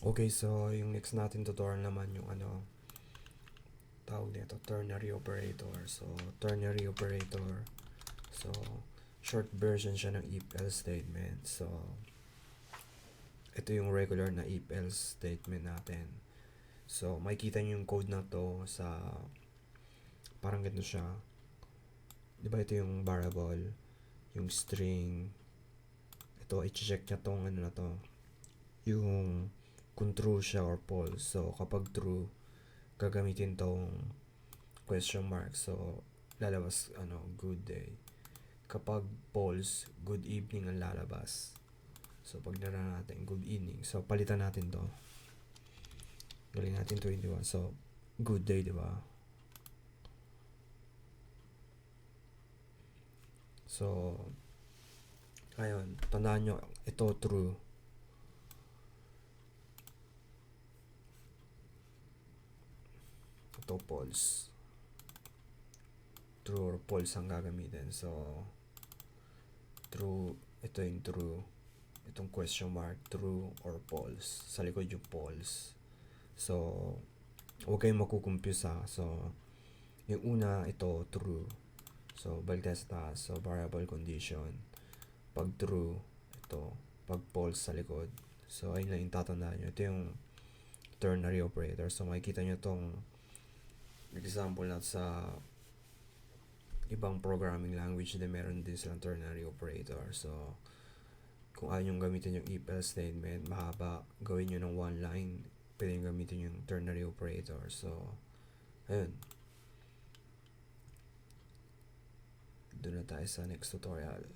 Okay, so yung next natin tutorial naman yung tawag nito, ternary operator. So, ternary operator. So, short version siya ng if else statement. So, ito yung regular na if else statement natin. So, makikita nyo yung code na to sa parang ganito siya. Di ba ito yung variable, yung string. Ito, i-check niya tong ano na to. Yung kung true siya or false. So, kapag true, gagamitin tong question mark. So, lalabas good day. Kapag false, good evening ang lalabas. So, pag nara natin, good evening. So, palitan natin to. Galing natin 21. So, good day, di ba? So, ayun, tandaan nyo, ito true. Ito false. True or false ang gagamitin. So, true, ito yung true. Itong question mark, true or false. Sa likod yung false. So, huwag kayong makukumpuse ha. So, yung una, ito, true. So, balik tayo sa taas. So, variable condition. Pag true, ito. Pag false sa likod. So, ayun lang yung tatandaan nyo. Ito yung ternary operator. So, makikita nyo itong example na sa ibang programming language na meron din silang ternary operator. So, kung ayaw nyo gamitin yung if else statement, mahaba, gawin nyo ng one line, pwede nyo gamitin yung ternary operator. So, ayun. Doon na tayo sa next tutorial.